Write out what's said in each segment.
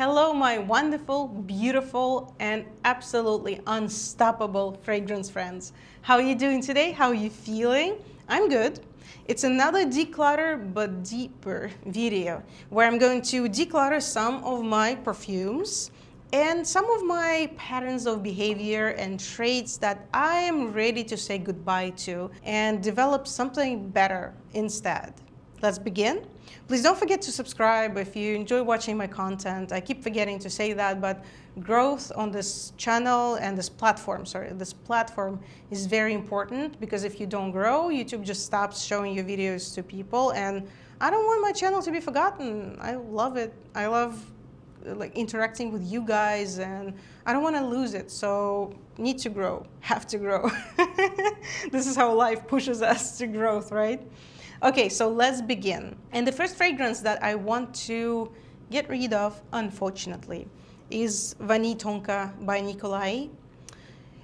Hello, my wonderful, beautiful, and absolutely unstoppable fragrance friends. How are you doing today? How are you feeling? I'm good. It's another declutter but deeper video where I'm going to declutter some of my perfumes and some of my patterns of behavior and traits that I am ready to say goodbye to and develop something better instead. Let's begin. Please don't forget to subscribe if you enjoy watching my content. I keep forgetting to say that, but growth on this channel and this platform is very important, because if you don't grow, YouTube just stops showing your videos to people, and I don't want my channel to be forgotten. I love it. I love interacting with you guys, and I don't want to lose it. So need to grow, have to grow. This is how life pushes us to growth, right? Okay, so let's begin. And the first fragrance that I want to get rid of, unfortunately, is Vanille Tonka by Nikolai.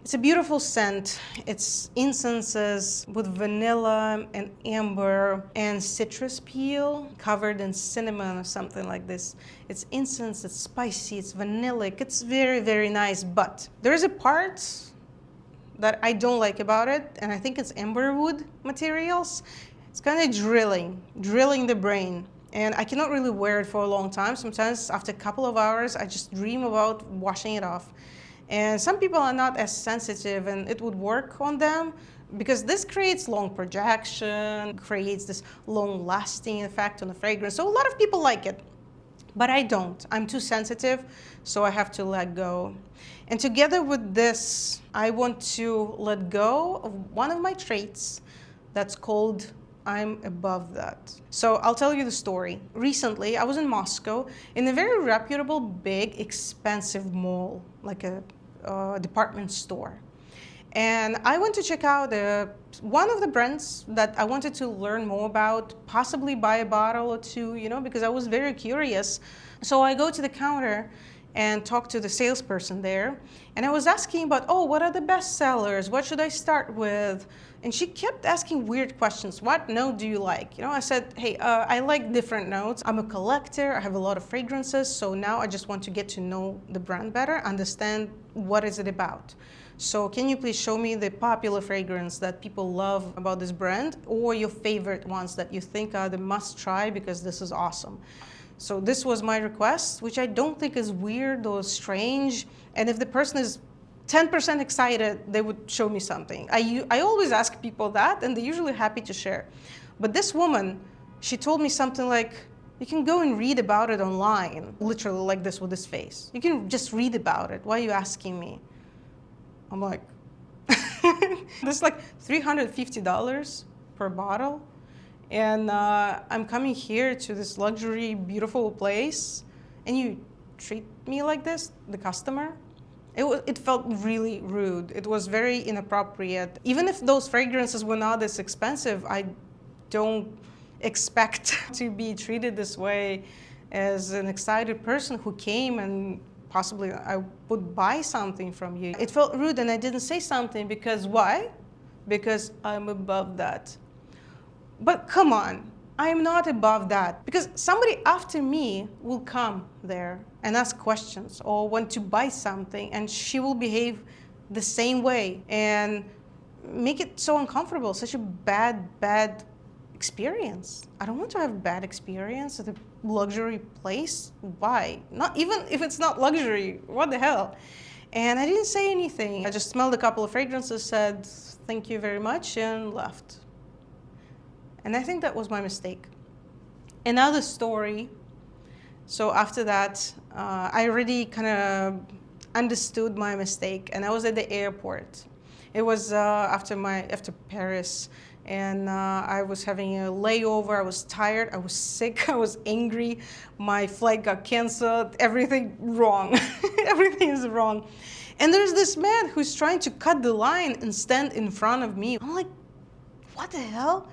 It's a beautiful scent. It's incenses with vanilla and amber and citrus peel covered in cinnamon or something like this. It's incense, it's spicy, it's vanillic. It's very, very nice, but there is a part that I don't like about it, and I think it's amberwood materials. It's kind of drilling the brain, and I cannot really wear it for a long time. Sometimes after a couple of hours, I just dream about washing it off. And some people are not as sensitive, and it would work on them, because this creates long projection, creates this long-lasting effect on the fragrance. So a lot of people like it, but I don't. I'm too sensitive, so I have to let go. And together with this, I want to let go of one of my traits that's called I'm above that. So I'll tell you the story. Recently, I was in Moscow in a very reputable, big, expensive mall, like a department store. And I went to check out one of the brands that I wanted to learn more about, possibly buy a bottle or two, because I was very curious. So I go to the counter and talk to the salesperson there. And I was asking about, what are the best sellers? What should I start with? And she kept asking weird questions. What note do you like? I said, hey, I like different notes. I'm a collector. I have a lot of fragrances. So now I just want to get to know the brand better, understand what is it about. So can you please show me the popular fragrance that people love about this brand, or your favorite ones that you think are the must try because this is awesome? So this was my request, which I don't think is weird or strange. And if the person is 10% excited, they would show me something. I always ask people that, and they're usually happy to share. But this woman, she told me something like, you can go and read about it online, literally like this with this face. You can just read about it. Why are you asking me? I'm like, this is like $350 per bottle. And I'm coming here to this luxury, beautiful place, and you treat me like this, the customer? It felt really rude. It was very inappropriate. Even if those fragrances were not this expensive, I don't expect to be treated this way as an excited person who came and possibly I would buy something from you. It felt rude, and I didn't say something because why? Because I'm above that. But come on, I'm not above that, because somebody after me will come there and ask questions or want to buy something, and she will behave the same way and make it so uncomfortable, such a bad experience. I don't want to have a bad experience at a luxury place. Why? Not even if it's not luxury, what the hell? And I didn't say anything. I just smelled a couple of fragrances, said thank you very much, and left. And I think that was my mistake. Another story. So after that, I already kind of understood my mistake, and I was at the airport. It was after Paris, and I was having a layover. I was tired. I was sick. I was angry. My flight got canceled. Everything wrong. Everything is wrong. And there's this man who's trying to cut the line and stand in front of me. I'm like, what the hell?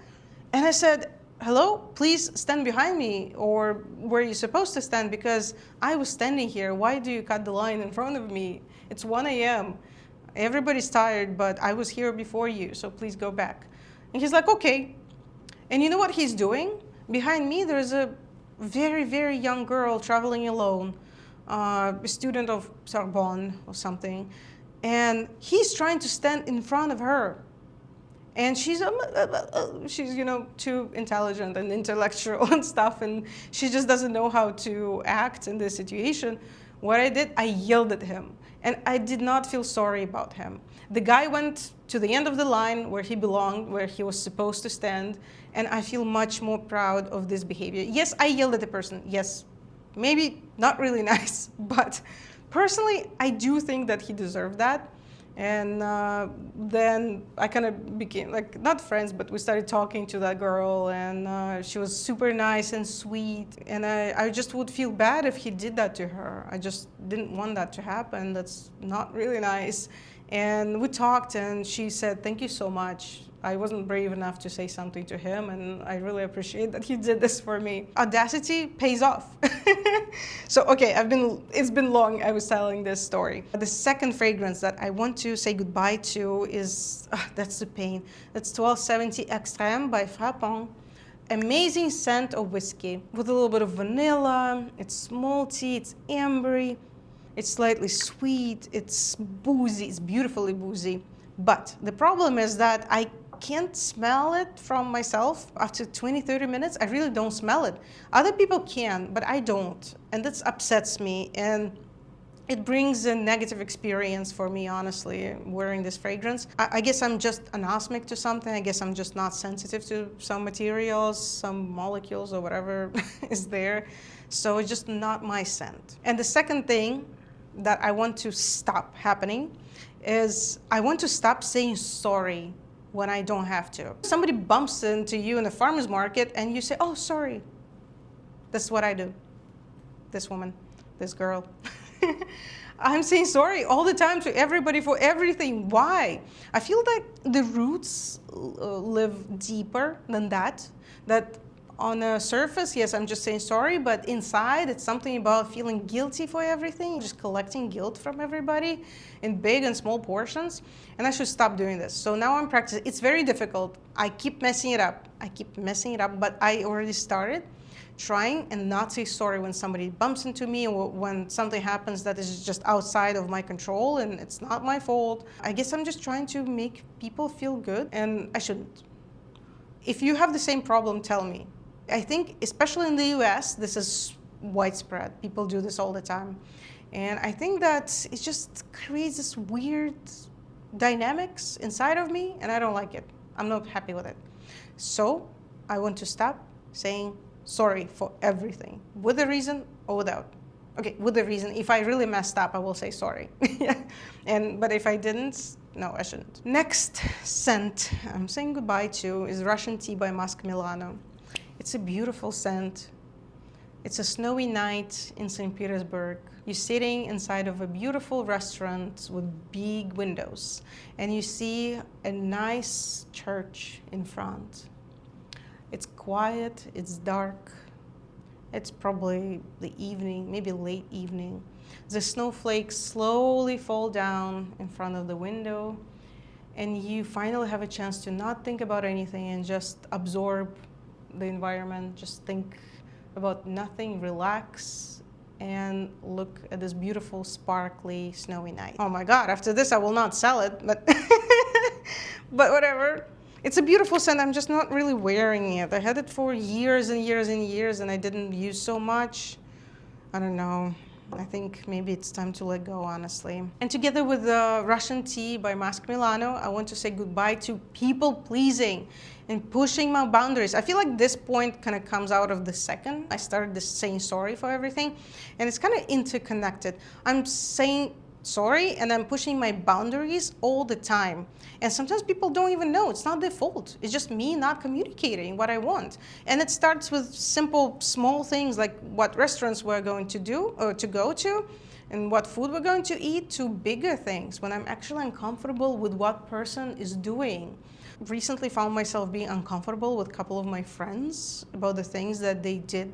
And I said, hello, please stand behind me, or where you're supposed to stand, because I was standing here. Why do you cut the line in front of me? It's 1 a.m. Everybody's tired, but I was here before you, so please go back. And he's like, okay. And you know what he's doing? Behind me, there's a very, very young girl traveling alone a student of Sorbonne or something, and he's trying to stand in front of her. And she's too intelligent and intellectual and stuff, and she just doesn't know how to act in this situation. What I did, I yelled at him, and I did not feel sorry about him. The guy went to the end of the line where he belonged, where he was supposed to stand, and I feel much more proud of this behavior. Yes, I yelled at the person. Yes, maybe not really nice, but personally, I do think that he deserved that. And then I kind of became, like, not friends, but we started talking to that girl, and she was super nice and sweet. And I just would feel bad if he did that to her. I just didn't want that to happen. That's not really nice. And we talked, and she said, "Thank you so much. I wasn't brave enough to say something to him, and I really appreciate that he did this for me." Audacity pays off. So, okay, it's been long I was telling this story. The second fragrance that I want to say goodbye to is, that's the pain. That's 1270 Extrême by Frapin. Amazing scent of whiskey with a little bit of vanilla. It's malty, it's ambery, it's slightly sweet, it's boozy, it's beautifully boozy. But the problem is that I can't smell it from myself. After 20-30 minutes, I really don't smell it. Other people can, but I don't. And that upsets me. And it brings a negative experience for me, honestly, wearing this fragrance. I guess I'm just an asthmatic to something. I guess I'm just not sensitive to some materials, some molecules, or whatever is there. So it's just not my scent. And the second thing that I want to stop happening is I want to stop saying sorry when I don't have to. Somebody bumps into you in the farmer's market and you say, "Oh, sorry." That's what I do. This woman, this girl. I'm saying sorry all the time to everybody for everything. Why? I feel like the roots live deeper than that. That on the surface, yes, I'm just saying sorry, but inside it's something about feeling guilty for everything, just collecting guilt from everybody in big and small portions, and I should stop doing this. So now I'm practicing. It's very difficult. I keep messing it up. But I already started trying and not say sorry when somebody bumps into me or when something happens that is just outside of my control and it's not my fault. I guess I'm just trying to make people feel good, and I shouldn't. If you have the same problem, tell me. I think, especially in the US, this is widespread. People do this all the time. And I think that it just creates this weird dynamics inside of me, and I don't like it. I'm not happy with it. So I want to stop saying sorry for everything, with a reason or without. Okay, with a reason. If I really messed up, I will say sorry. But if I didn't, no, I shouldn't. Next scent I'm saying goodbye to is Russian Tea by Masque Milano. It's a beautiful scent. It's a snowy night in St. Petersburg. You're sitting inside of a beautiful restaurant with big windows, and you see a nice church in front. It's quiet, it's dark. It's probably the evening, maybe late evening. The snowflakes slowly fall down in front of the window, and you finally have a chance to not think about anything and just absorb the environment, just think about nothing, relax, and look at this beautiful, sparkly, snowy night. Oh my God, after this I will not sell it, but but whatever. It's a beautiful scent, I'm just not really wearing it. I had it for years and years and years, and I didn't use so much. I don't know. I think maybe it's time to let go, honestly. And together with the Russian Tea by Masque Milano, I want to say goodbye to people pleasing and pushing my boundaries. I feel like this point kind of comes out of the second. I started this saying sorry for everything, and it's kind of interconnected. I'm saying sorry and I'm pushing my boundaries all the time. And sometimes people don't even know. It's not their fault. It's just me not communicating what I want. And it starts with simple, small things like what restaurants we're going to do or to go to and what food we're going to eat, to bigger things when I'm actually uncomfortable with what person is doing. Recently found myself being uncomfortable with a couple of my friends about the things that they did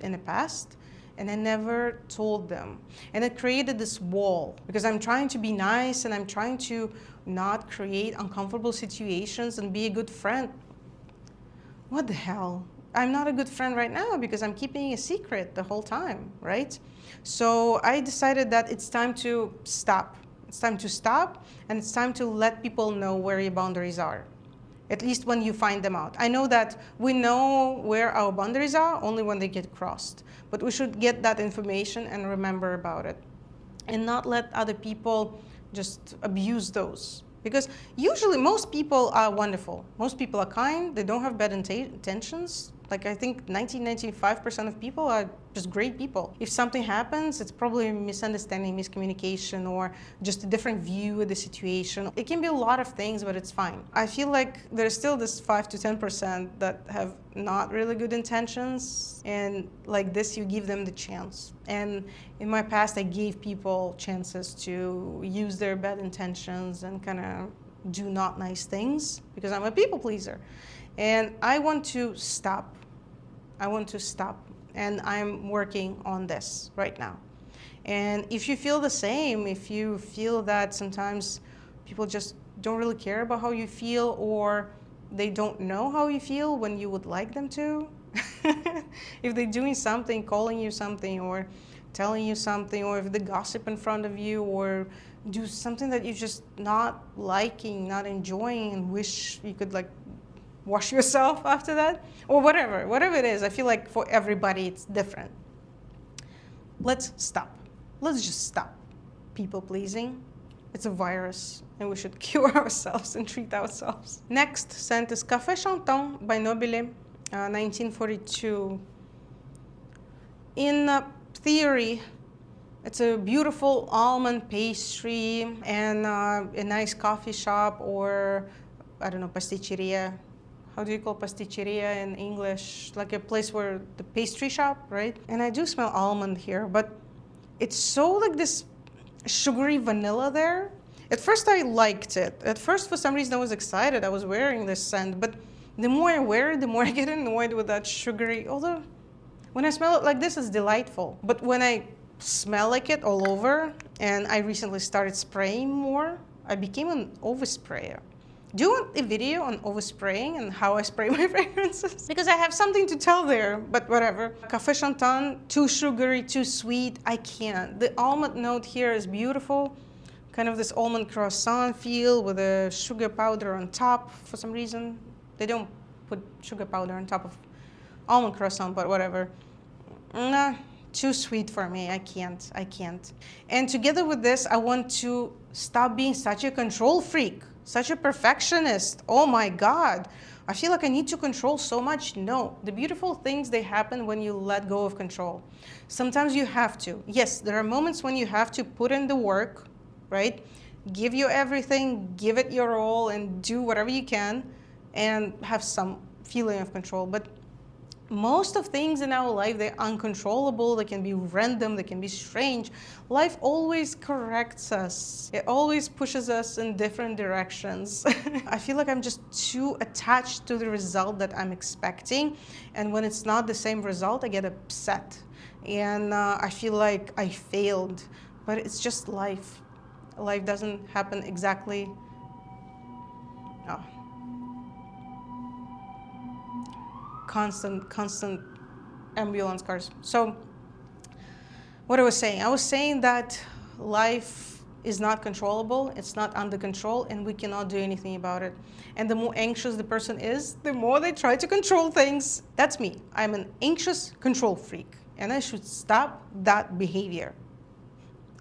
in the past, and I never told them. And it created this wall because I'm trying to be nice and I'm trying to not create uncomfortable situations and be a good friend. What the hell? I'm not a good friend right now because I'm keeping a secret the whole time, right? So I decided that it's time to stop. It's time to stop, and it's time to let people know where your boundaries are, at least when you find them out. I know that we know where our boundaries are only when they get crossed, but we should get that information and remember about it and not let other people just abuse those. Because usually most people are wonderful. Most people are kind. They don't have bad intentions. Like I think 95% of people are just great people. If something happens, it's probably a misunderstanding, miscommunication, or just a different view of the situation. It can be a lot of things, but it's fine. I feel like there's still this 5 to 10% that have not really good intentions, and like this, you give them the chance. And in my past, I gave people chances to use their bad intentions and kind of do not nice things because I'm a people pleaser. And I want to stop. I want to stop. And I'm working on this right now. And if you feel the same, if you feel that sometimes people just don't really care about how you feel, or they don't know how you feel when you would like them to, if they're doing something, calling you something, or telling you something, or if they gossip in front of you, or do something that you're just not liking, not enjoying, and wish you could like wash yourself after that, or whatever it is. I feel like for everybody it's different. Let's stop. Let's just stop people pleasing. It's a virus and we should cure ourselves and treat ourselves. Next scent is Café Chantant by Nobile, 1942. In theory, it's a beautiful almond pastry and a nice coffee shop, or I don't know, pasticceria. How do you call pasticceria in English? Like a place where the pastry shop, right? And I do smell almond here, but it's so like this sugary vanilla there. At first I liked it. At first, for some reason, I was excited. I was wearing this scent, but the more I wear it, the more I get annoyed with that sugary. Although, when I smell it like this, it's delightful. But when I smell like it all over, and I recently started spraying more, I became an oversprayer. Do you want a video on overspraying and how I spray my fragrances? Because I have something to tell there, but whatever. Café Chantant, too sugary, too sweet, I can't. The almond note here is beautiful. Kind of this almond croissant feel with a sugar powder on top for some reason. They don't put sugar powder on top of almond croissant, but whatever. Nah, too sweet for me, I can't. And together with this, I want to stop being such a control freak. Such a perfectionist. Oh my God. I feel like I need to control so much. No, the beautiful things, they happen when you let go of control. Sometimes you have to. Yes, there are moments when you have to put in the work, right? Give you everything, give it your all, and do whatever you can, and have some feeling of control. But most of things in our life, they're uncontrollable, they can be random, they can be strange. Life always corrects us. It always pushes us in different directions. I feel like I'm just too attached to the result that I'm expecting. And when it's not the same result, I get upset. And I feel like I failed. But it's just life. Life doesn't happen exactly. Oh. Constant ambulance cars. So what I was saying that life is not controllable, it's not under control, and we cannot do anything about it. And the more anxious the person is, the more they try to control things. That's me. I'm an anxious control freak, and I should stop that behavior.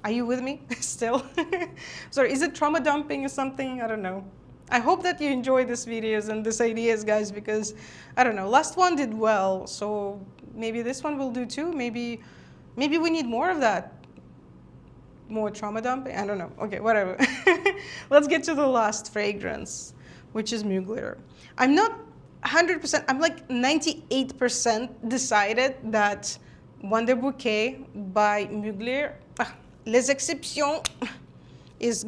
Are you with me still? Sorry, is it trauma dumping or something? I don't know. I hope that you enjoy these videos and these ideas, guys, because, I don't know, last one did well, so maybe this one will do too. Maybe we need more of that. More trauma dumping? I don't know. Okay, whatever. Let's get to the last fragrance, which is Mugler. I'm not 100%, I'm like 98% decided that Wonder Bouquet by Mugler, Les Exceptions, is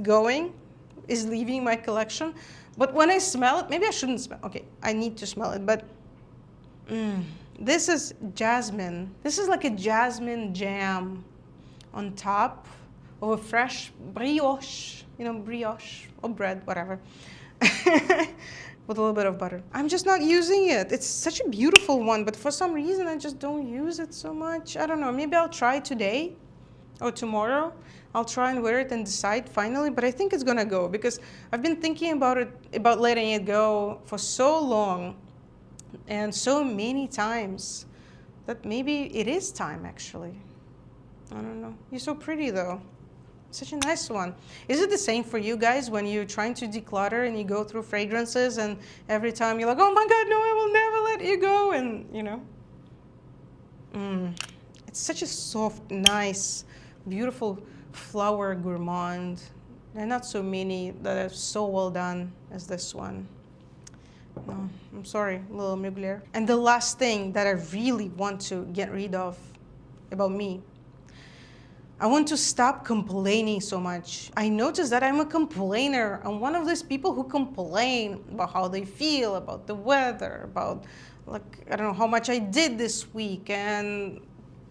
leaving my collection. But when I smell it, maybe I shouldn't smell. Okay, I need to smell it, but this is jasmine. This is like a jasmine jam on top of a fresh brioche, brioche or bread, whatever. with a little bit of butter. I'm just not using it. It's such a beautiful one, but for some reason I just don't use it so much. I don't know, maybe I'll try today or tomorrow. I'll try and wear it and decide finally, but I think it's gonna go because I've been thinking about it, about letting it go for so long and so many times that maybe it is time actually. I don't know. You're so pretty though. Such a nice one. Is it the same for you guys when you're trying to declutter and you go through fragrances and every time you're like, oh my God, no, I will never let you go, and you know? It's such a soft, nice, beautiful flower gourmand. There are not so many that are so well done as this one. No, I'm sorry, little Mugler. And the last thing that I really want to get rid of about me, I want to stop complaining so much. I noticed that I'm a complainer. I'm one of those people who complain about how they feel, about the weather, about, like, I don't know how much I did this week, and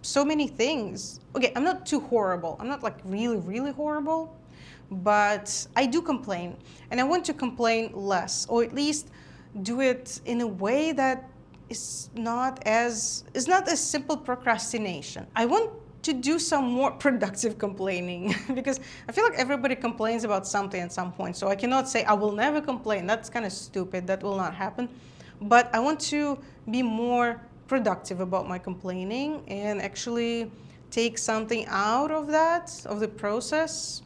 so many things. Okay, I'm not too horrible. I'm not like really, really horrible, but I do complain. And I want to complain less, or at least do it in a way that is not as simple procrastination. I want to do some more productive complaining because I feel like everybody complains about something at some point. So I cannot say I will never complain. That's kind of stupid. That will not happen. But I want to be more productive about my complaining and actually take something out of that, of the process,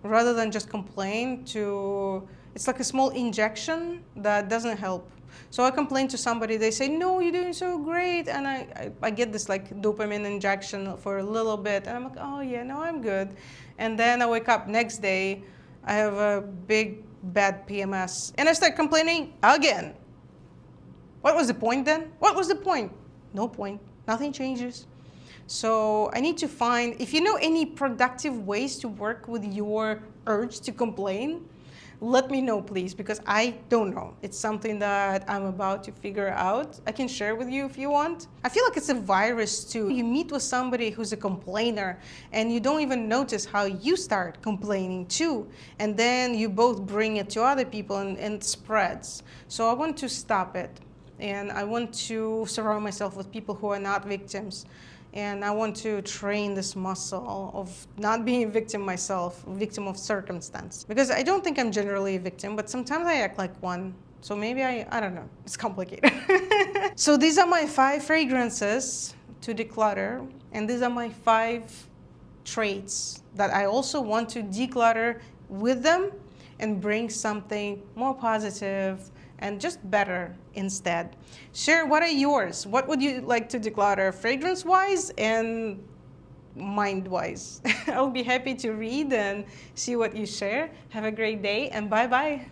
rather than just complain to, it's like a small injection that doesn't help. So I complain to somebody, they say, no, you're doing so great. And I get this like dopamine injection for a little bit. And I'm like, oh yeah, no, I'm good. And then I wake up next day, I have a big bad PMS. And I start complaining again. What was the point then? What was the point? No point, nothing changes. So I need to find, if you know any productive ways to work with your urge to complain, let me know, please, because I don't know. It's something that I'm about to figure out. I can share with you if you want. I feel like it's a virus too. You meet with somebody who's a complainer and you don't even notice how you start complaining too. And then you both bring it to other people and it spreads. So I want to stop it. And I want to surround myself with people who are not victims. And I want to train this muscle of not being a victim myself, a victim of circumstance. Because I don't think I'm generally a victim, but sometimes I act like one. So maybe I don't know, it's complicated. So these are my 5 fragrances to declutter. And these are my 5 traits that I also want to declutter with them and bring something more positive and just better instead. Share, what are yours? What would you like to declutter, fragrance-wise and mind-wise? I'll be happy to read and see what you share. Have a great day and bye-bye.